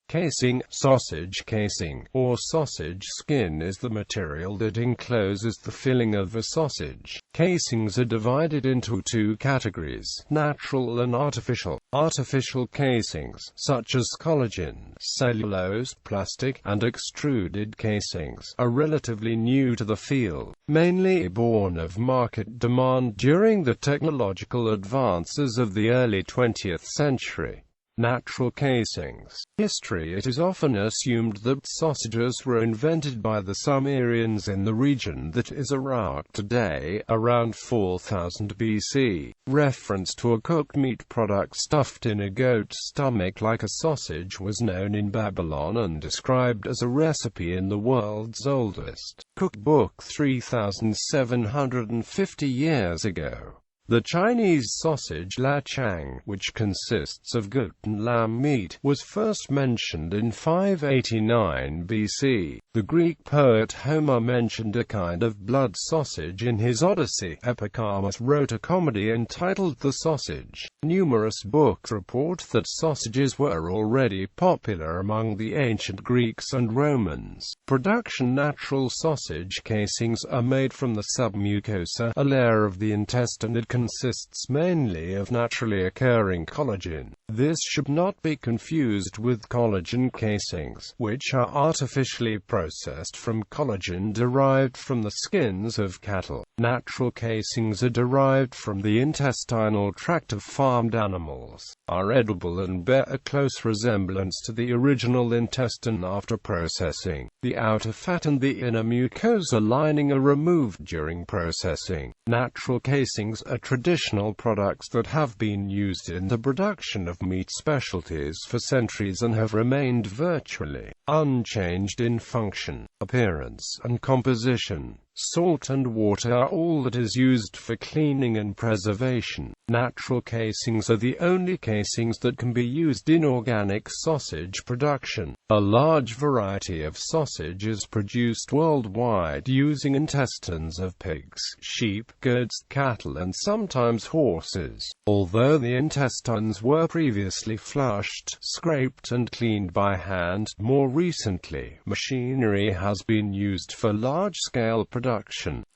Casing, sausage casing, or sausage skin is the material that encloses the filling of a sausage. Casings are divided into two categories, natural and artificial. Artificial casings, such as collagen, cellulose, plastic, and extruded casings, are relatively new to the field, mainly born of market demand during the technological advances of the early 20th century. Natural casings. History. It is often assumed that sausages were invented by the Sumerians in the region that is Iraq today, around 4000 BC. Reference to a cooked meat product stuffed in a goat's stomach like a sausage was known in Babylon and described as a recipe in the world's oldest cookbook 3750 years ago. The Chinese sausage la chang, which consists of goat and lamb meat, was first mentioned in 589 BC. The Greek poet Homer mentioned a kind of blood sausage in his Odyssey. Epicharmus wrote a comedy entitled The Sausage. Numerous books report that sausages were already popular among the ancient Greeks and Romans. Production. Natural sausage casings are made from the submucosa, a layer of the intestine that consists mainly of naturally occurring collagen. This should not be confused with collagen casings, which are artificially processed from collagen derived from the skins of cattle. Natural casings are derived from the intestinal tract of farmed animals, are edible and bear a close resemblance to the original intestine after processing. The outer fat and the inner mucosa lining are removed during processing. Natural casings are traditional products that have been used in the production of meat specialties for centuries and have remained virtually unchanged in function, appearance, and composition. Salt and water are all that is used for cleaning and preservation. Natural casings are the only casings that can be used in organic sausage production. A large variety of sausage is produced worldwide using intestines of pigs, sheep, goats, cattle, and sometimes horses. Although the intestines were previously flushed, scraped, and cleaned by hand, more recently, machinery has been used for large-scale production.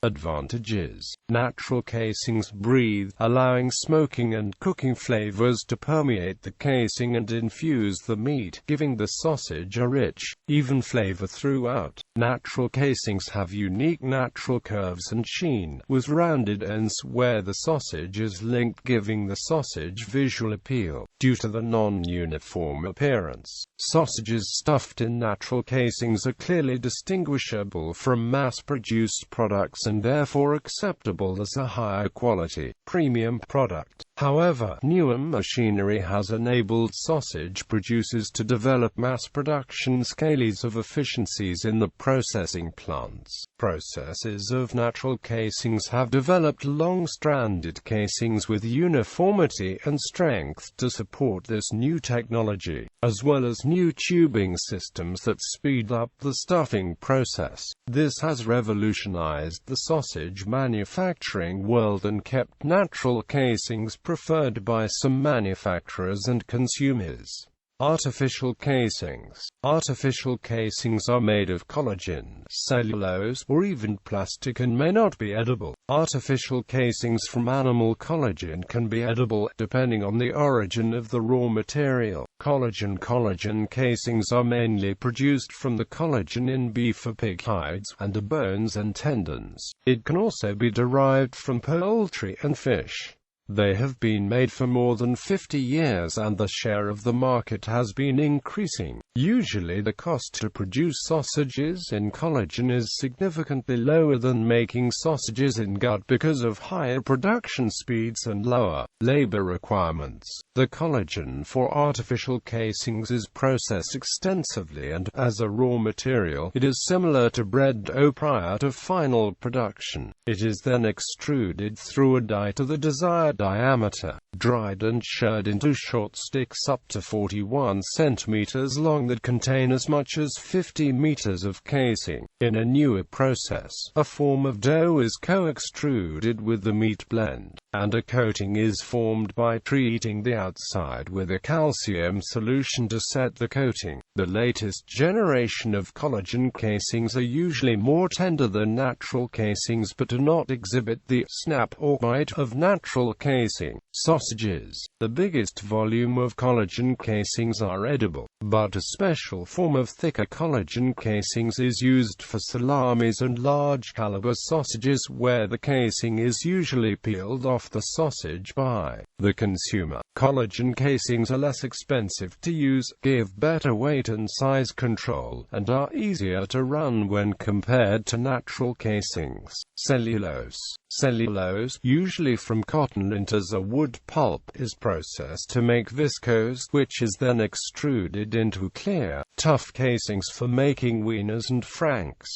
Advantages. Natural casings breathe, allowing smoking and cooking flavors to permeate the casing and infuse the meat, giving the sausage a rich, even flavor throughout. Natural casings have unique natural curves and sheen, with rounded ends where the sausage is linked, giving the sausage visual appeal. Due to the non-uniform appearance, sausages stuffed in natural casings are clearly distinguishable from mass-produced products and therefore acceptable as a higher quality, premium product. However, newer machinery has enabled sausage producers to develop mass-production scales of efficiencies in the processing plants. Processes of natural casings have developed long-stranded casings with uniformity and strength to support this new technology, as well as new tubing systems that speed up the stuffing process. This has revolutionized the sausage manufacturing world and kept natural casings preferred by some manufacturers and consumers. Artificial casings. Artificial casings are made of collagen, cellulose, or even plastic and may not be edible. Artificial casings from animal collagen can be edible, depending on the origin of the raw material. Collagen casings are mainly produced from the collagen in beef or pig hides, and the bones and tendons. It can also be derived from poultry and fish. They have been made for more than 50 years and the share of the market has been increasing. Usually the cost to produce sausages in collagen is significantly lower than making sausages in gut because of higher production speeds and lower labor requirements. The collagen for artificial casings is processed extensively and, as a raw material, it is similar to bread dough prior to final production. It is then extruded through a die to the desired diameter, dried and shirred into short sticks up to 41 centimeters long that contain as much as 50 meters of casing. In a newer process, a form of dough is co-extruded with the meat blend. and a coating is formed by treating the outside with a calcium solution to set the coating. The latest generation of collagen casings are usually more tender than natural casings but do not exhibit the snap or bite of natural casing. Sausages. The biggest volume of collagen casings are edible, but a special form of thicker collagen casings is used for salamis and large caliber sausages where the casing is usually peeled off the sausage by the consumer. Collagen casings are less expensive to use, give better weight and size control, and are easier to run when compared to natural casings. Cellulose. Cellulose, usually from cotton lint as a wood pulp, is processed to make viscose, which is then extruded into clear, tough casings for making wieners and franks.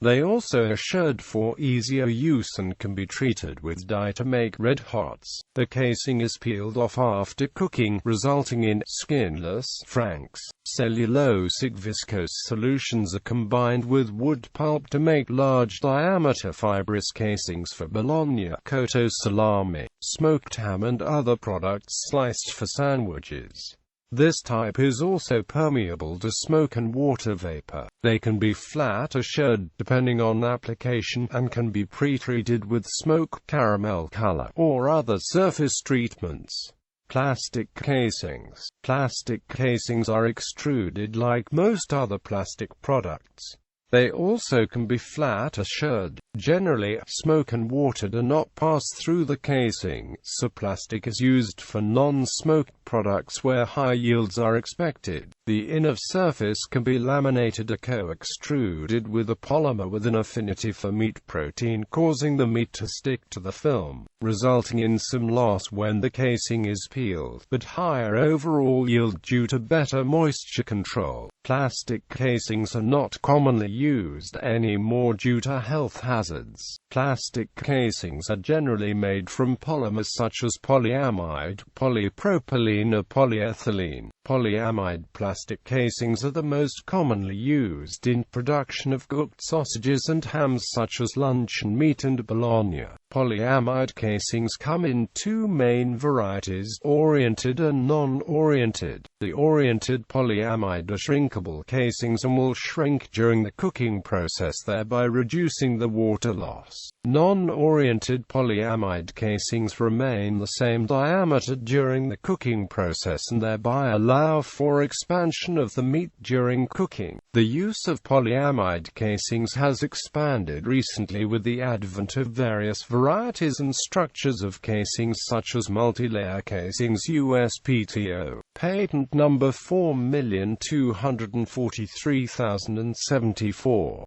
They also are assured for easier use and can be treated with dye to make red hots. The casing is peeled off after cooking, resulting in skinless franks. Cellulosic viscose solutions are combined with wood pulp to make large diameter fibrous casings for bologna, cotto salami, smoked ham and other products sliced for sandwiches. This type is also permeable to smoke and water vapor. They can be flat or shirred, depending on application, and can be pre-treated with smoke, caramel color, or other surface treatments. Plastic casings. Plastic casings are extruded like most other plastic products. They also can be flat or shirred. Generally, smoke and water do not pass through the casing, so plastic is used for non-smoked products where high yields are expected. The inner surface can be laminated or co-extruded with a polymer with an affinity for meat protein, causing the meat to stick to the film, resulting in some loss when the casing is peeled, but higher overall yield due to better moisture control. Plastic casings are not commonly used anymore due to health hazards. Plastic casings are generally made from polymers such as polyamide, polypropylene or polyethylene. Polyamide plastic casings are the most commonly used in production of cooked sausages and hams such as luncheon meat and bologna. Polyamide casings come in two main varieties, oriented and non-oriented. The oriented polyamide are shrinkable casings and will shrink during the cooking process, thereby reducing the water loss. Non-oriented polyamide casings remain the same diameter during the cooking process and thereby allow for expansion of the meat during cooking. The use of polyamide casings has expanded recently with the advent of various varieties and structures of casings such as multi-layer casings. USPTO patent number 4,243,074.